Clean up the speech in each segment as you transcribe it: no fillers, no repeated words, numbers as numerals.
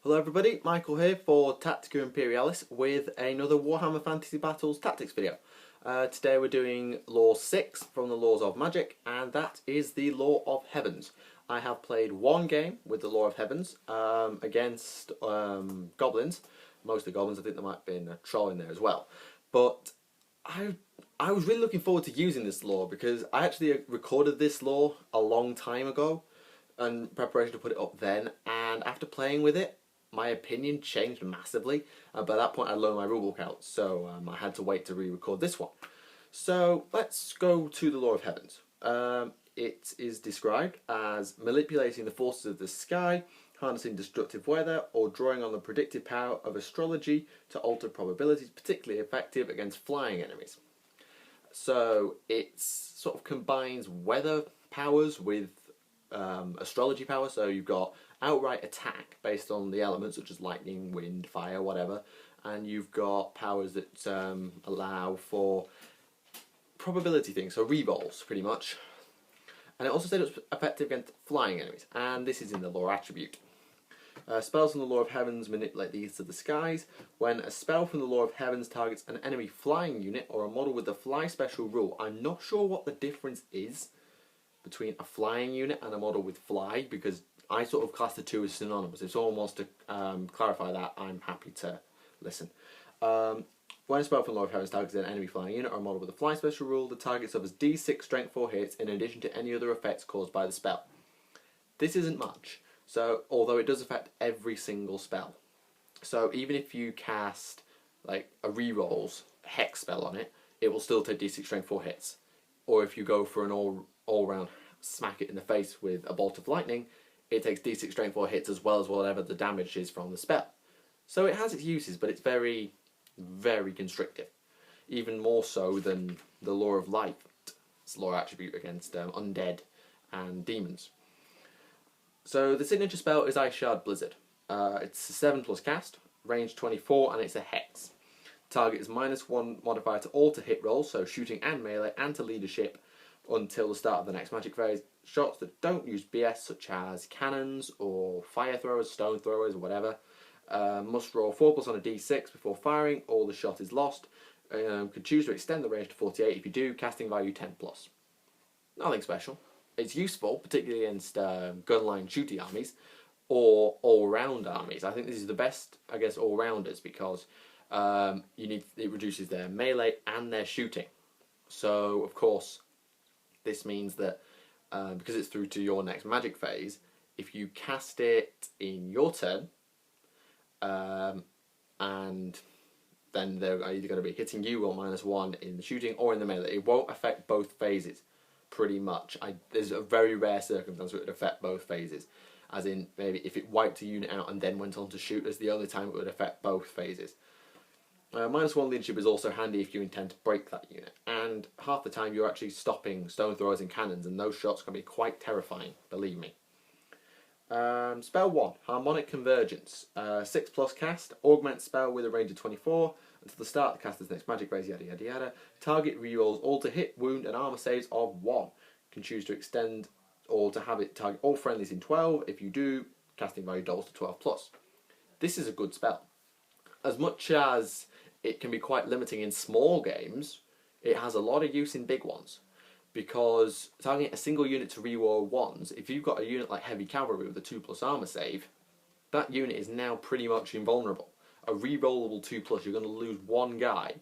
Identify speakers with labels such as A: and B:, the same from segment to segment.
A: Hello everybody, Michael here for Tactica Imperialis with another Warhammer Fantasy Battles Tactics video. Today we're doing Law 6 from the Laws of Magic, and that is the Law of Heavens. I have played one game with the Law of Heavens against goblins. Most of the goblins, I think there might have been a troll in there as well. But I was really looking forward to using this law because I actually recorded this law a long time ago in preparation to put it up then, and after playing with it, my opinion changed massively. By that point, I'd loaned my rulebook out, so I had to wait to re-record this one. So let's go to the Law of Heavens. It is described as manipulating the forces of the sky, harnessing destructive weather, or drawing on the predictive power of astrology to alter probabilities, particularly effective against flying enemies. So it sort of combines weather powers with astrology power. So you've got outright attack based on the elements such as lightning, wind, fire, whatever, and you've got powers that allow for probability things, so rerolls pretty much. And it also said it was effective against flying enemies, and this is in the law attribute. Spells from the Law of Heavens manipulate the east of the skies. When a spell from the Law of Heavens targets an enemy flying unit or a model with the fly special rule, I'm not sure what the difference is between a flying unit and a model with fly, because I sort of class the two as synonymous. If someone wants to clarify that, I'm happy to listen. When a spell from the Law of Heavens targets an enemy flying unit or a model with a fly special rule, the target suffers D6 strength 4 hits in addition to any other effects caused by the spell. This isn't much, so although it does affect every single spell. So even if you cast like a rerolls hex spell on it, it will still take D6 strength 4 hits. Or if you go for an all-round smack it in the face with a bolt of lightning, it takes D6 strength 4 hits as well as whatever the damage is from the spell. So it has its uses, but it's very, very constrictive. Even more so than the Law of Light, its law attribute against undead and demons. So the signature spell is Ice Shard Blizzard. It's a 7+ cast, range 24, and it's a hex. Target is -1 modifier to all to hit rolls, so shooting and melee, and to leadership until the start of the next magic phase. Shots that don't use BS, such as cannons or fire throwers, stone throwers, whatever, must roll 4+ on a d6 before firing, or the shot is lost. Could choose to extend the range to 48 if you do, casting value 10+. Nothing special. It's useful, particularly against gunline shooting armies or all-round armies. I think this is the best against all-rounders because it reduces their melee and their shooting. So, of course, this means that because it's through to your next magic phase, if you cast it in your turn, and then they're either going to be hitting you or -1 in the shooting or in the melee, it won't affect both phases, pretty much. There's a very rare circumstance where it would affect both phases, as in maybe if it wiped a unit out and then went on to shoot, is the only time it would affect both phases. -1 leadership is also handy if you intend to break that unit, and half the time you're actually stopping stone throwers and cannons, and those shots can be quite terrifying, believe me. Spell 1, Harmonic Convergence. 6+ cast, augment spell with a range of 24 until the start of the caster's next magic phase, yada yada yada. Target rerolls all to hit, wound, and armor saves of 1. You can choose to extend or to have it target all friendlies in 12. If you do, casting value doubles to 12+. This is a good spell. As much as it can be quite limiting in small games, it has a lot of use in big ones. Because targeting a single unit to reroll 1s, if you've got a unit like Heavy Cavalry with a 2+ armor save, that unit is now pretty much invulnerable. A rerollable 2+, you're going to lose one guy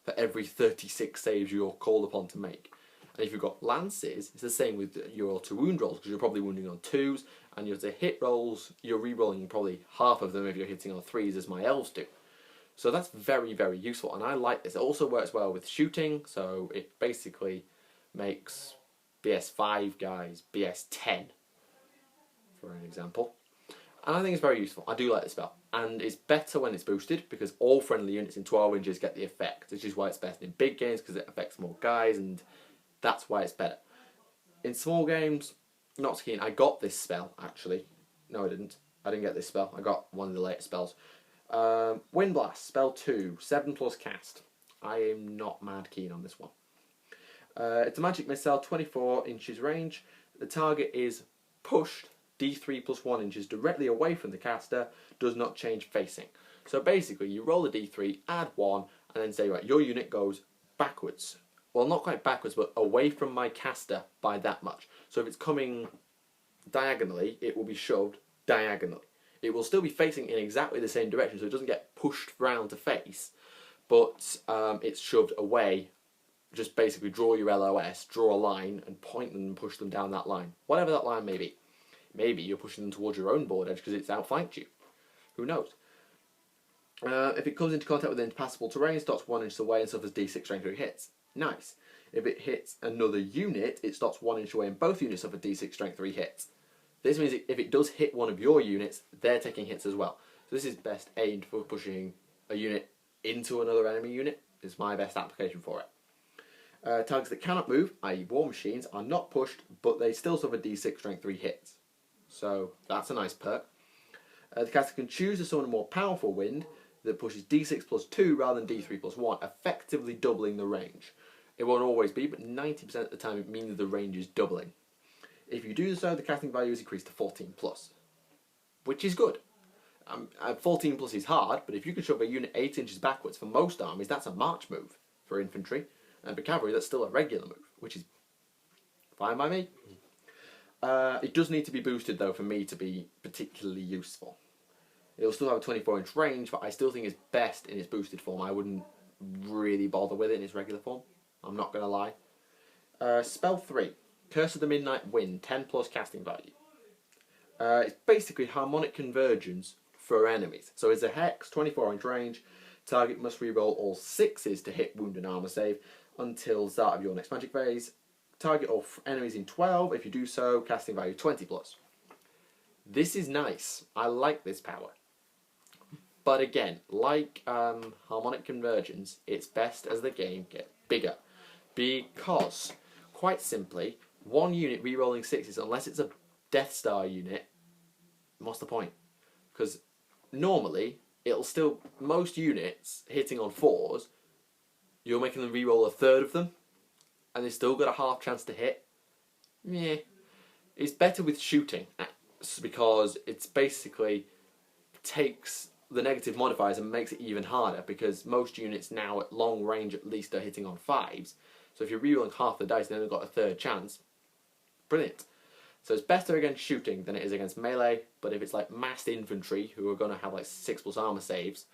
A: for every 36 saves you're called upon to make. And if you've got lances, it's the same with your to wound rolls, because you're probably wounding on 2s, and your to hit rolls, you're rerolling probably half of them if you're hitting on 3s, as my elves do. So that's very, very useful, and I like this. It also works well with shooting, so it basically makes BS5 guys BS10, for an example. And I think it's very useful. I do like this spell. And it's better when it's boosted, because all friendly units in 12 inches get the effect, which is why it's best in big games, because it affects more guys, and that's why it's better. In small games, not so keen. I got this spell, actually. No, I didn't. I didn't get this spell. I got one of the later spells. Wind Blast, spell 2, 7+ cast. I am not mad keen on this one. It's a magic missile, 24 inches range. The target is pushed D3 plus 1 inches directly away from the caster does not change facing. So basically, you roll a D3, add 1, and then say, right, your unit goes backwards. Well, not quite backwards, but away from my caster by that much. So if it's coming diagonally, it will be shoved diagonally. It will still be facing in exactly the same direction, so it doesn't get pushed round to face, but it's shoved away. Just basically draw your LOS, draw a line, and point them and push them down that line. Whatever that line may be. Maybe you're pushing them towards your own board edge because it's outflanked you. Who knows? If it comes into contact with impassable terrain, it stops 1 inch away and suffers D6 strength 3 hits. Nice. If it hits another unit, it stops 1 inch away and both units suffer D6 strength 3 hits. This means if it does hit one of your units, they're taking hits as well. So this is best aimed for pushing a unit into another enemy unit. It's my best application for it. Targets that cannot move, i.e. war machines, are not pushed, but they still suffer D6 strength 3 hits. So that's a nice perk. The caster can choose to summon a more powerful wind that pushes D6 plus 2 rather than D3 plus 1, effectively doubling the range. It won't always be, but 90% of the time it means the range is doubling. If you do so, the casting value is increased to 14 plus, which is good. 14 plus is hard, but if you can shove a unit 8 inches backwards, for most armies that's a march move for infantry, and for cavalry that's still a regular move, which is fine by me. It does need to be boosted though for me to be particularly useful. It'll still have a 24-inch range, but I still think it's best in its boosted form. I wouldn't really bother with it in its regular form. I'm not going to lie. Spell 3. Curse of the Midnight Wind, 10 plus casting value. It's basically harmonic convergence for enemies. So it's a hex, 24-inch range. Target must reroll all 6s to hit, wound and armor save until the start of your next magic phase. Target all enemies in 12. If you do so, casting value 20 plus. This is nice. I like this power. But again, like harmonic convergence, it's best as the game gets bigger. Because, quite simply, one unit re-rolling 6s, unless it's a Death Star unit, what's the point? Because normally, it'll still, most units hitting on 4s, you're making them re-roll a third of them, and they've still got a half chance to hit. Yeah. It's better with shooting, because it's basically takes the negative modifiers and makes it even harder, because most units now at long range at least are hitting on 5s. So if you're re-rolling half the dice and then they've got a third chance, brilliant. So it's better against shooting than it is against melee, but if it's like massed infantry who are going to have like 6 plus armor saves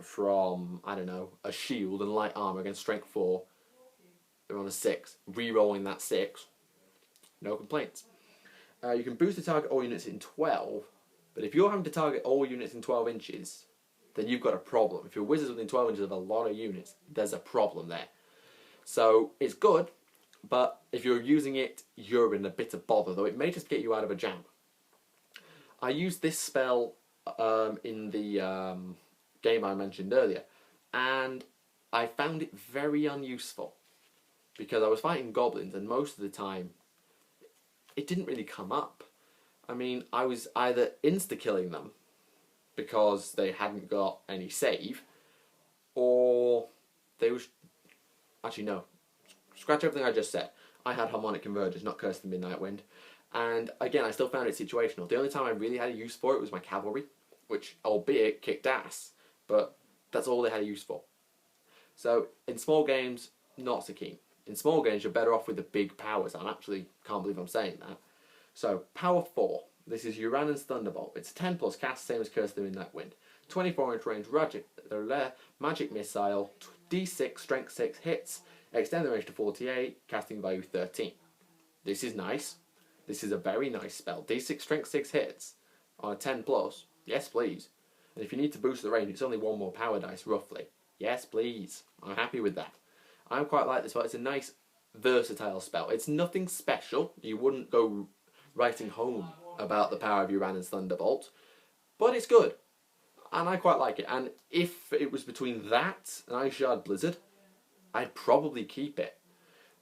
A: from, I don't know, a shield and light armor against strength 4, they're on a 6, re-rolling that 6, no complaints. You can boost the target all units in 12, but if you're having to target all units in 12 inches, then you've got a problem. If you're wizards within 12 inches of a lot of units, there's a problem there. So it's good, but if you're using it, you're in a bit of bother, though it may just get you out of a jam. I used this spell in the game I mentioned earlier, and I found it very unuseful, because I was fighting goblins, and most of the time, it didn't really come up. I mean, I was either insta-killing them, because they hadn't got any save, or they was... Actually, no. Scratch everything I just said. I had harmonic convergence, not Curse of the Midnight Wind. And again, I still found it situational. The only time I really had a use for it was my cavalry, which, albeit, kicked ass, but that's all they had a use for. So, in small games, not so keen. In small games, you're better off with the big powers. I actually can't believe I'm saying that. So, Power 4. This is Uranus Thunderbolt. It's 10 plus cast, same as Curse of the Midnight Wind. 24-inch range magic missile, D6, strength 6 hits, extend the range to 48, casting value 13. This is nice. This is a very nice spell. D6, strength 6 hits on a 10 plus. Yes, please. And if you need to boost the range, it's only one more power dice, roughly. Yes, please. I'm happy with that. I quite like this spell. It's a nice, versatile spell. It's nothing special. You wouldn't go writing home about the power of Uranus Thunderbolt. But it's good. And I quite like it. And if it was between that and Ice Shard Blizzard, I'd probably keep it.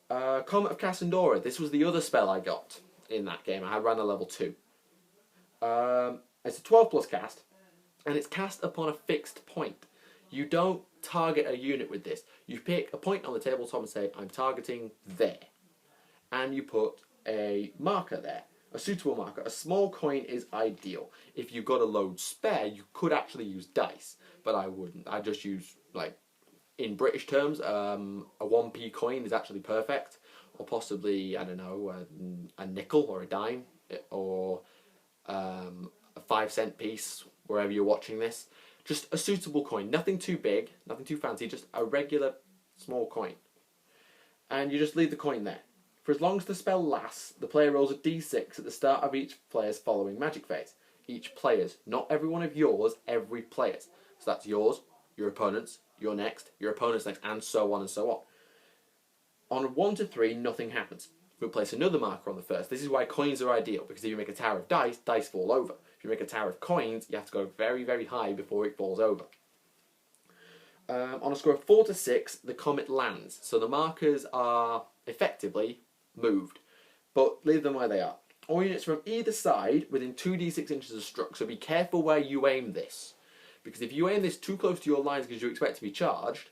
A: Comet of Cassandora. This was the other spell I got in that game. I ran a level 2. It's a 12 plus cast, and it's cast upon a fixed point. You don't target a unit with this. You pick a point on the tabletop and say, I'm targeting there. And you put a marker there a suitable marker. A small coin is ideal. If you've got a load spare, you could actually use dice, but I wouldn't. I just use, like, in British terms, a 1p coin is actually perfect, or possibly, I don't know, a nickel or a dime, or a 5-cent piece, wherever you're watching this. Just a suitable coin, nothing too big, nothing too fancy, just a regular small coin. And you just leave the coin there. For as long as the spell lasts, the player rolls a d6 at the start of each player's following magic phase. Each player's, not every one of yours, every player's. So that's yours, your opponent's, your next, your opponent's next, and so on and so on. On a 1 to 3, nothing happens. We'll place another marker on the first. This is why coins are ideal, because if you make a tower of dice, dice fall over. If you make a tower of coins, you have to go very, very high before it falls over. On a score of 4 to 6, the comet lands. So the markers are effectively moved, but leave them where they are. All units from either side within 2d6 inches are struck, so be careful where you aim this. Because if you aim this too close to your lines because you expect to be charged,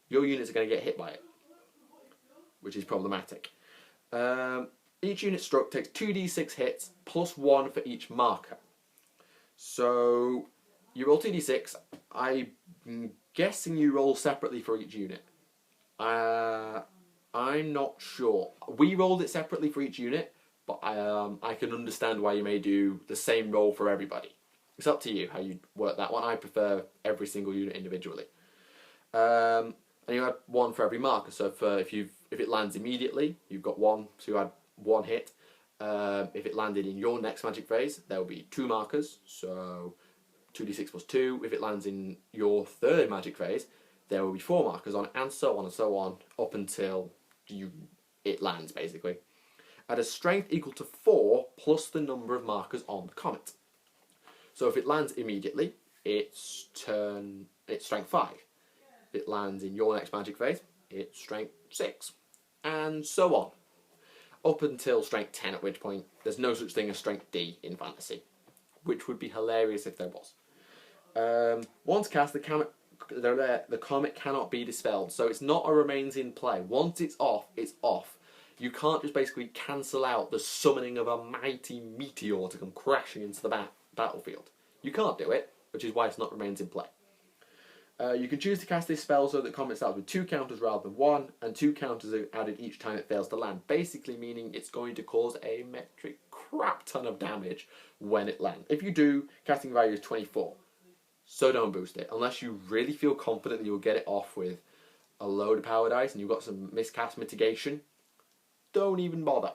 A: your units are going to get hit by it, which is problematic. Each unit struck takes 2d6 hits plus 1 for each marker. So you roll 2d6. I'm guessing you roll separately for each unit. I'm not sure. We rolled it separately for each unit, but I can understand why you may do the same roll for everybody. It's up to you how you work that one. I prefer every single unit individually. And you add 1 for every marker. So if it lands immediately, you've got 1, so you add 1 hit. If it landed in your next magic phase, there will be 2 markers, so 2d6 plus 2. If it lands in your third magic phase, there will be 4 markers on it, and so on, up until it lands, basically. At a strength equal to 4 plus the number of markers on the comet. So if it lands immediately, it's strength 5. If it lands in your next magic phase, it's strength 6. And so on. Up until strength 10, at which point there's no such thing as strength D in fantasy. Which would be hilarious if there was. Once cast, the comet cannot be dispelled. So it's not a remains in play. Once it's off, it's off. You can't just basically cancel out the summoning of a mighty meteor to come crashing into the battlefield. You can't do it, which is why it's not remains in play. You can choose to cast this spell so that the comet starts with 2 counters rather than 1, and 2 counters are added each time it fails to land, basically meaning it's going to cause a metric crap ton of damage when it lands. If you do, casting value is 24, so don't boost it, unless you really feel confident that you'll get it off with a load of power dice and you've got some miscast mitigation. Don't even bother.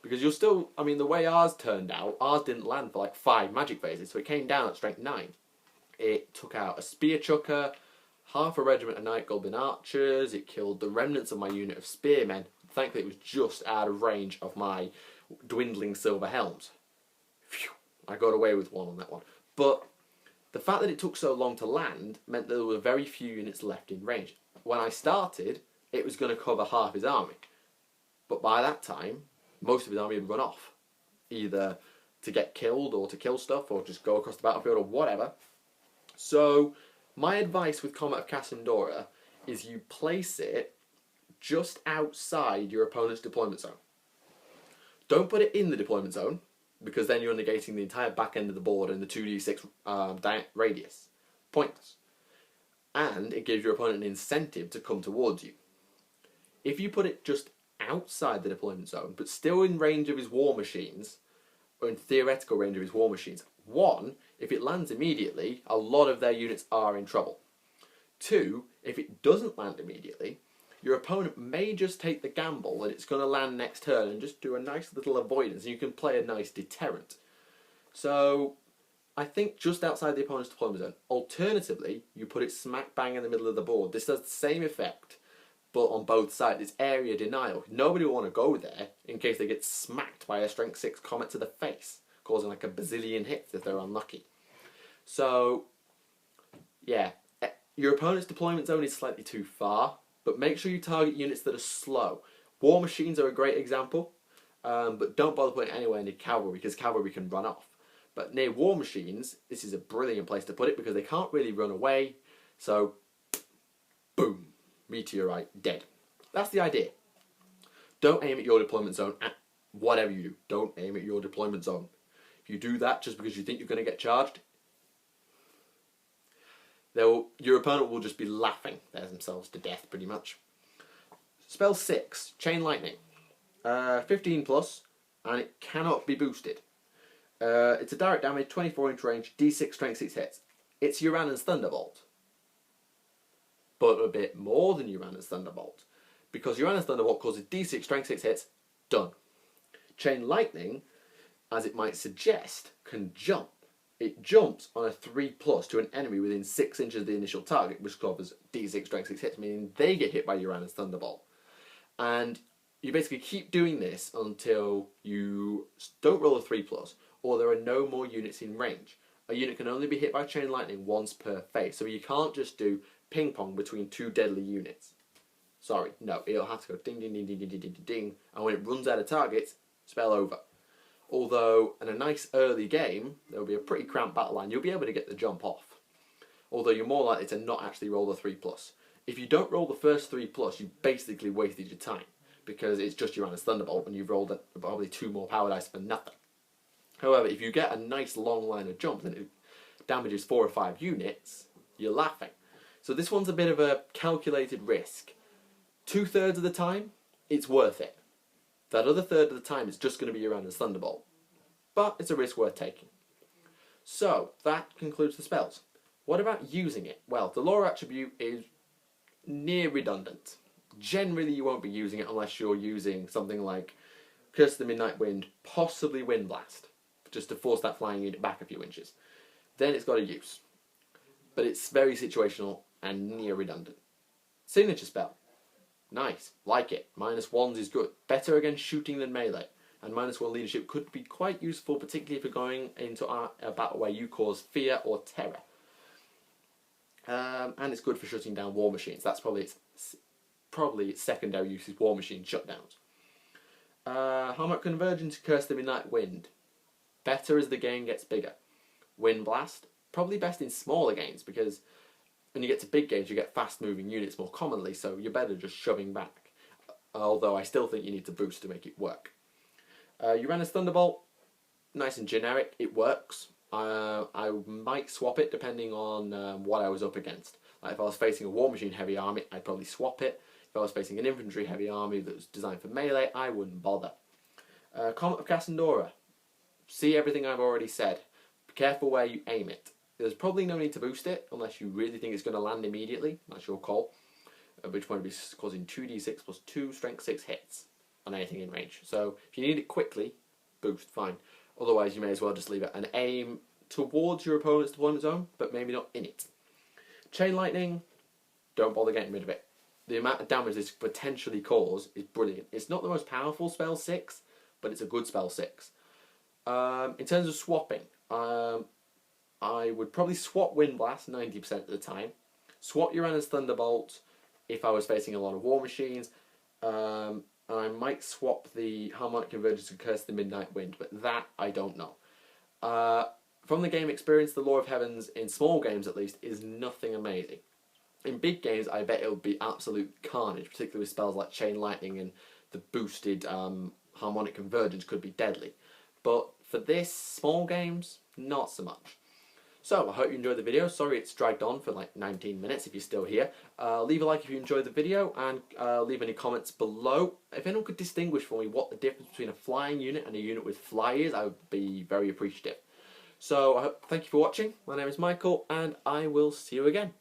A: Because you'll still, I mean, the way ours turned out, ours didn't land for like 5 magic phases, so it came down at strength 9. It took out a spear chucker, half a regiment of Night Goblin archers, it killed the remnants of my unit of spearmen. Thankfully it was just out of range of my dwindling silver helms. Phew, I got away with one on that one. But the fact that it took so long to land meant that there were very few units left in range. When I started, it was going to cover half his army. But by that time, most of his army had run off. Either to get killed or to kill stuff or just go across the battlefield or whatever. So my advice with Comet of Cassandora is you place it just outside your opponent's deployment zone. Don't put it in the deployment zone, because then you're negating the entire back end of the board and the 2d6 radius. Pointless. And it gives your opponent an incentive to come towards you. If you put it just outside the deployment zone, but still in range of his war machines, or in theoretical range of his war machines, 1, if it lands immediately, a lot of their units are in trouble. 2, if it doesn't land immediately, your opponent may just take the gamble that it's going to land next turn and just do a nice little avoidance, and you can play a nice deterrent. So I think just outside the opponent's deployment zone. Alternatively, you put it smack bang in the middle of the board. This does the same effect, but on both sides. It's area denial. Nobody will want to go there in case they get smacked by a strength 6 comet to the face, causing like a bazillion hits if they're unlucky. So, yeah, your opponent's deployment zone is slightly too far, but make sure you target units that are slow. War machines are a great example, but don't bother putting it anywhere near cavalry, because cavalry can run off. But near war machines, this is a brilliant place to put it, because they can't really run away, so boom, meteorite, dead. That's the idea. Don't aim at your deployment zone whatever you do, don't aim at your deployment zone. If you do that just because you think you're going to get charged, your opponent will just be laughing themselves to death, pretty much. Spell 6, Chain Lightning. 15 plus, and it cannot be boosted. It's a direct damage, 24-inch range, D6 strength 6 hits. It's Uranus Thunderbolt, but a bit more than Uranus Thunderbolt, because Uranus Thunderbolt causes D6 strength 6 hits. Done. Chain Lightning, as it might suggest, can jump. It jumps on a 3+ to an enemy within 6 inches of the initial target, which covers D6 strength 6 hits, meaning they get hit by Uranus Thunderbolt. And you basically keep doing this until you don't roll a 3+, or there are no more units in range. A unit can only be hit by Chain Lightning once per phase, so you can't just do ping pong between 2 deadly units. Sorry, no, it'll have to go ding ding ding ding ding ding ding ding, and when it runs out of targets, spell over. Although in a nice early game, there will be a pretty cramped battle line, you'll be able to get the jump off. Although you're more likely to not actually roll the 3+. If you don't roll the first 3+, you basically wasted your time, because it's just Uranus Thunderbolt and you've rolled probably 2 more power dice for nothing. However, if you get a nice long line of jumps and it damages 4 or 5 units, you're laughing. So this one's a bit of a calculated risk. 2/3 of the time, it's worth it. That other third of the time, it's just going to be Uranus Thunderbolt. But it's a risk worth taking. So, that concludes the spells. What about using it? Well, the Lore attribute is near redundant. Generally, you won't be using it unless you're using something like Curse of the Midnight Wind, possibly Wind Blast, just to force that flying unit back a few inches. Then it's got a use. But it's very situational and near redundant. Signature spell. Nice, like it. -1s is good. Better against shooting than melee. And -1 leadership could be quite useful, particularly if you're going into a battle where you cause fear or terror. And it's good for shutting down war machines. That's probably its secondary use is war machine shutdowns. Harmonic Convergence, Curse the Midnight Wind. Better as the game gets bigger. Wind Blast, probably best in smaller games, because when you get to big games you get fast moving units more commonly, so you're better just shoving back. Although I still think you need to boost to make it work. Uranus Thunderbolt, nice and generic, it works. I might swap it depending on what I was up against. Like if I was facing a war machine heavy army, I'd probably swap it. If I was facing an infantry heavy army that was designed for melee, I wouldn't bother. Comet of Cassandra, see everything I've already said. Be careful where you aim it. There's probably no need to boost it unless you really think it's going to land immediately. That's your call. At which point it'll be causing 2d6 plus 2 strength 6 hits on anything in range. So if you need it quickly, boost, fine. Otherwise you may as well just leave it and aim towards your opponent's deployment zone, but maybe not in it. Chain Lightning, don't bother getting rid of it. The amount of damage this could potentially cause is brilliant. It's not the most powerful spell 6, but it's a good spell 6. In terms of swapping, I would probably swap Wind Blast 90% of the time. Swap Uranus Thunderbolt if I was facing a lot of war machines. And I might swap the Harmonic Convergence and Curse of the Midnight Wind, but that I don't know. From the game experience, the Lore of Heavens, in small games at least, is nothing amazing. In big games, I bet it'll be absolute carnage, particularly with spells like Chain Lightning and the boosted Harmonic Convergence could be deadly. But for this, small games, not so much. So, I hope you enjoyed the video. Sorry it's dragged on for like 19 minutes if you're still here. Leave a like if you enjoyed the video, and leave any comments below. If anyone could distinguish for me what the difference between a flying unit and a unit with fly is, I would be very appreciative. So, thank you for watching. My name is Michael, and I will see you again.